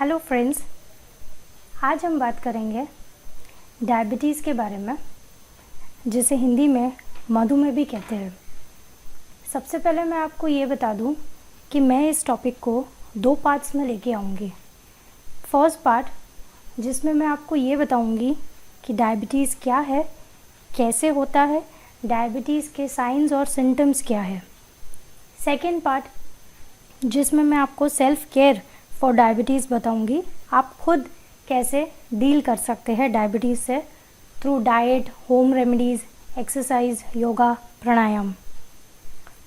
Hello friends, आज हम बात करेंगे डायबिटीज़ के बारे में, जिसे हिंदी में मधुमेह भी कहते हैं। सबसे पहले मैं आपको ये बता दूं कि मैं इस टॉपिक को 2 पार्ट्स में लेके आऊँगी। फर्स्ट पार्ट जिसमें मैं आपको ये बताऊँगी कि डायबिटीज़ क्या है, कैसे होता है, डायबिटीज़ के साइंस और सिम्टम्स क्या है। सेकेंड पार्ट जिसमें मैं आपको सेल्फ केयर फॉर डायबिटीज़ बताऊंगी, आप खुद कैसे डील कर सकते हैं डायबिटीज़ से through diet, home remedies, exercise, yoga, pranayama.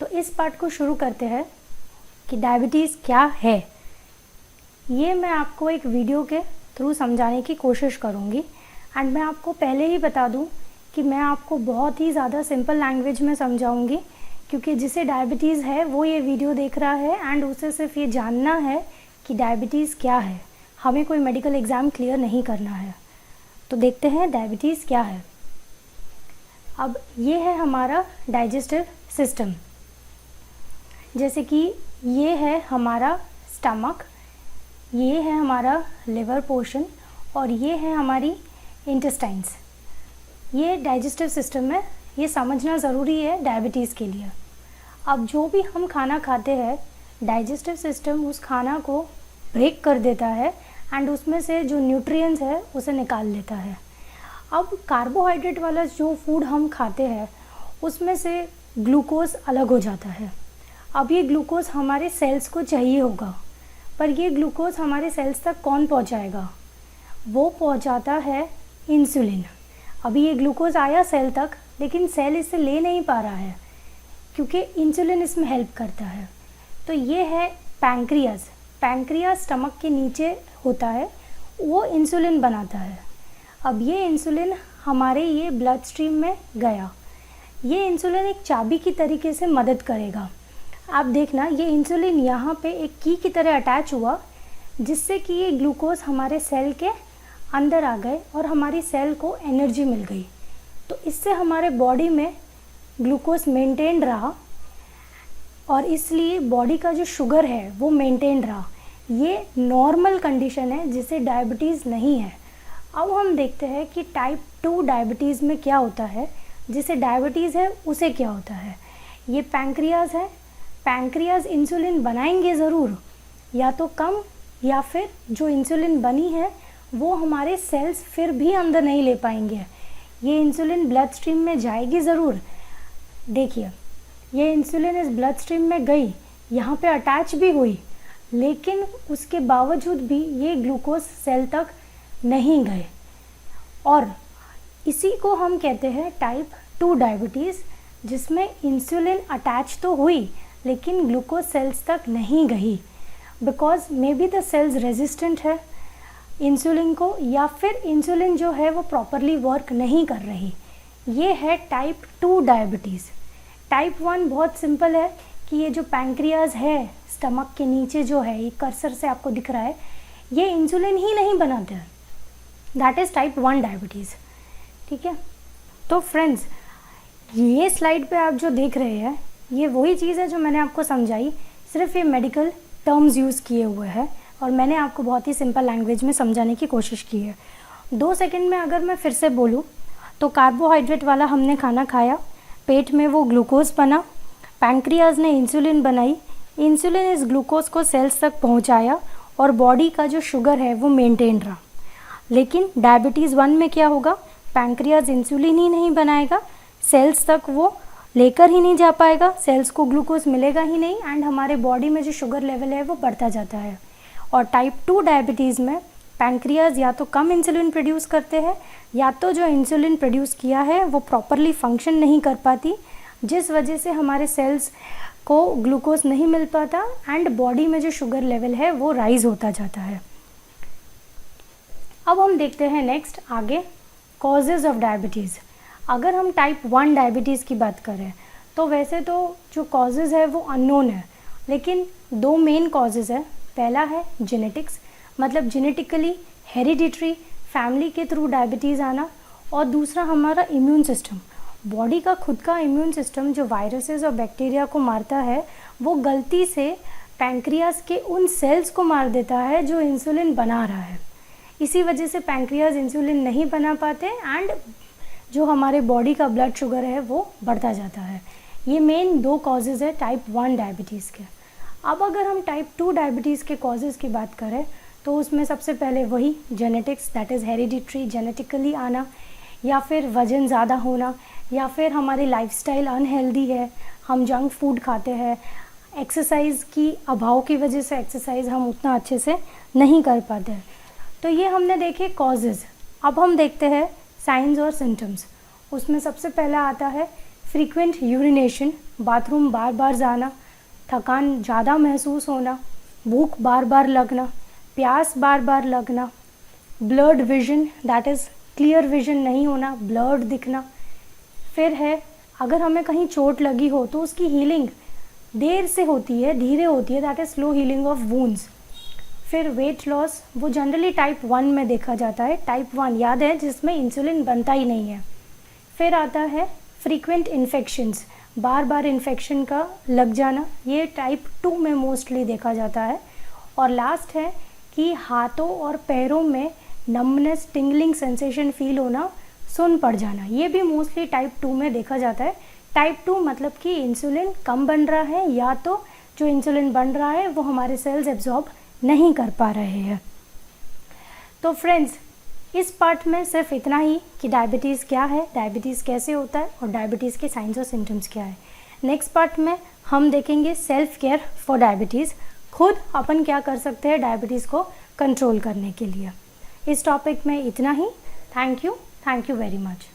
तो इस पार्ट को शुरू करते हैं कि डायबिटीज़ क्या है। ये मैं आपको एक वीडियो के थ्रू समझाने की कोशिश करूँगी। एंड मैं आपको पहले ही बता दूँ कि मैं आपको बहुत ही ज़्यादा सिंपल लैंग्वेज में समझाऊँगी, क्योंकि जिसे डायबिटीज़ है वो ये वीडियो देख रहा है एंड उसे सिर्फ ये जानना है कि डायबिटीज़ क्या है। हमें कोई मेडिकल एग्ज़ाम क्लियर नहीं करना है। तो देखते हैं डायबिटीज़ क्या है। अब ये है हमारा डाइजेस्टिव सिस्टम। जैसे कि ये है हमारा स्टमक, ये है हमारा लिवर पोर्शन और ये है हमारी इंटेस्टाइन्स। ये डाइजेस्टिव सिस्टम है, ये समझना ज़रूरी है डायबिटीज़ के लिए। अब जो भी हम खाना खाते हैं, डाइजेस्टिव सिस्टम उस खाना को ब्रेक कर देता है एंड उसमें से जो न्यूट्रिएंट्स है उसे निकाल लेता है। अब कार्बोहाइड्रेट वाला जो फूड हम खाते हैं उसमें से ग्लूकोज अलग हो जाता है। अब ये ग्लूकोज हमारे सेल्स को चाहिए होगा, पर ये ग्लूकोज हमारे सेल्स तक कौन पहुंचाएगा? वो पहुंचाता है इंसुलिन। अभी ये ग्लूकोज आया सेल तक, लेकिन सेल इसे ले नहीं पा रहा है क्योंकि इंसुलिन इसमें हेल्प करता है। तो ये है पैंक्रियाज। पैंक्रियाज स्टमक के नीचे होता है, वो इंसुलिन बनाता है। अब ये इंसुलिन हमारे ये ब्लड स्ट्रीम में गया। ये इंसुलिन एक चाबी की तरीके से मदद करेगा। आप देखना, ये इंसुलिन यहाँ पे एक की की तरह अटैच हुआ, जिससे कि ये ग्लूकोज हमारे सेल के अंदर आ गए और हमारी सेल को एनर्जी मिल गई। तो इससे हमारे बॉडी में ग्लूकोज मेंटेन रहा और इसलिए बॉडी का जो शुगर है वो मेंटेन रहा। ये नॉर्मल कंडीशन है जिसे डायबिटीज़ नहीं है। अब हम देखते हैं कि टाइप 2 डायबिटीज़ में क्या होता है, जिसे डायबिटीज़ है उसे क्या होता है। ये पैंक्रियाज है। पैंक्रियाज इंसुलिन बनाएंगे ज़रूर, या तो कम, या फिर जो इंसुलिन बनी है वो हमारे सेल्स फिर भी अंदर नहीं ले पाएंगे। ये इंसुलिन ब्लड स्ट्रीम में जाएगी ज़रूर। देखिए, ये इंसुलिन इस ब्लड स्ट्रीम में गई, यहाँ पे अटैच भी हुई, लेकिन उसके बावजूद भी ये ग्लूकोज सेल तक नहीं गए। और इसी को हम कहते हैं टाइप 2 डायबिटीज़, जिसमें इंसुलिन अटैच तो हुई लेकिन ग्लूकोज सेल्स तक नहीं गई, because may be the cells resistant है इंसुलिन को, या फिर इंसुलिन जो है वो प्रॉपरली वर्क नहीं कर रही। ये है टाइप 2 डायबिटीज़। टाइप 1 बहुत सिंपल है कि ये जो पैंक्रियाज है स्टमक के नीचे जो है, ये कर्सर से आपको दिख रहा है, ये इंसुलिन ही नहीं बनाते हैं। That is type 1 diabetes. ठीक है, तो फ्रेंड्स, ये स्लाइड पे आप जो देख रहे हैं ये वही चीज़ है जो मैंने आपको समझाई, सिर्फ ये मेडिकल टर्म्स यूज़ किए हुए हैं और मैंने आपको बहुत ही सिंपल लैंग्वेज में समझाने की कोशिश की है। 2 सेकंड में अगर मैं फिर से बोलूँ तो कार्बोहाइड्रेट वाला हमने खाना खाया, पेट में वो ग्लूकोज बना, पैंक्रियाज ने इंसुलिन बनाई, इंसुलिन इस ग्लूकोज को सेल्स तक पहुंचाया और बॉडी का जो शुगर है वो मेंटेन रहा। लेकिन डायबिटीज़ 1 में क्या होगा? पैंक्रियाज इंसुलिन ही नहीं बनाएगा, सेल्स तक वो लेकर ही नहीं जा पाएगा, सेल्स को ग्लूकोज मिलेगा ही नहीं एंड हमारे बॉडी में जो शुगर लेवल है वो बढ़ता जाता है। और टाइप 2 डायबिटीज़ में पैंक्रियाज या तो कम इंसुलिन प्रोड्यूस करते हैं, या तो जो इंसुलिन प्रोड्यूस किया है वो प्रॉपरली फंक्शन नहीं कर पाती, जिस वजह से हमारे सेल्स को ग्लूकोज नहीं मिल पाता एंड बॉडी में जो शुगर लेवल है वो राइज होता जाता है। अब हम देखते हैं नेक्स्ट आगे कॉजेज़ ऑफ डायबिटीज़। अगर हम टाइप 1 डायबिटीज़ की बात करें तो वैसे तो जो कॉजेज़ है वो अननोन है, लेकिन 2 मेन कॉजेज़ है। पहला है जेनेटिक्स, मतलब जेनेटिकली हेरिडिटरी फैमिली के थ्रू डायबिटीज़ आना, और दूसरा हमारा इम्यून सिस्टम। बॉडी का खुद का इम्यून सिस्टम जो वायरसेस और बैक्टीरिया को मारता है वो गलती से पैंक्रियाज के उन सेल्स को मार देता है जो इंसुलिन बना रहा है। इसी वजह से पैंक्रियाज इंसुलिन नहीं बना पाते एंड जो हमारे बॉडी का ब्लड शुगर है वो बढ़ता जाता है। ये मेन 2 कॉजेज़ है टाइप 1 डायबिटीज़ के। अब अगर हम टाइप 2 डायबिटीज़ के कॉजेज़ की बात करें तो उसमें सबसे पहले वही genetics, that is hereditary, genetically आना, या फिर वज़न ज़्यादा होना, या फिर हमारी लाइफस्टाइल अनहेल्दी है, हम जंक फूड खाते हैं, एक्सरसाइज की अभाव की वजह से एक्सरसाइज हम उतना अच्छे से नहीं कर पाते हैं। तो ये हमने देखे कॉजेज़। अब हम देखते हैं साइंस और सिम्टम्स। उसमें सबसे पहला आता है फ्रीक्वेंट यूरिनेशन, बाथरूम बार बार जाना, थकान ज़्यादा महसूस होना, भूख बार बार लगना, प्यास बार बार लगना, blurred vision, that is clear vision नहीं होना, ब्लर्ड दिखना। फिर है अगर हमें कहीं चोट लगी हो तो उसकी हीलिंग देर से होती है, धीरे होती है, that is slow healing of wounds. फिर वेट लॉस, वो जनरली टाइप 1 में देखा जाता है। टाइप 1 याद है जिसमें इंसुलिन बनता ही नहीं है। फिर आता है फ्रीक्वेंट इन्फेक्शंस, बार बार इन्फेक्शन का लग जाना, ये टाइप 2 में मोस्टली देखा जाता है। और लास्ट है कि हाथों और पैरों में नमनेस, टिंगलिंग सेंसेशन फील होना, सुन पड़ जाना, ये भी मोस्टली टाइप 2 में देखा जाता है। टाइप 2 मतलब कि इंसुलिन कम बन रहा है या तो जो इंसुलिन बन रहा है वो हमारे सेल्स एब्जॉर्ब नहीं कर पा रहे हैं। तो फ्रेंड्स, इस पार्ट में सिर्फ इतना ही कि डायबिटीज़ क्या है, डायबिटीज़ कैसे होता है और डायबिटीज़ के साइंस और सिम्टम्स क्या है। नेक्स्ट पार्ट में हम देखेंगे सेल्फ केयर फॉर डायबिटीज़, खुद अपन क्या कर सकते हैं डायबिटीज़ को कंट्रोल करने के लिए। इस टॉपिक में इतना ही। Thank you very much.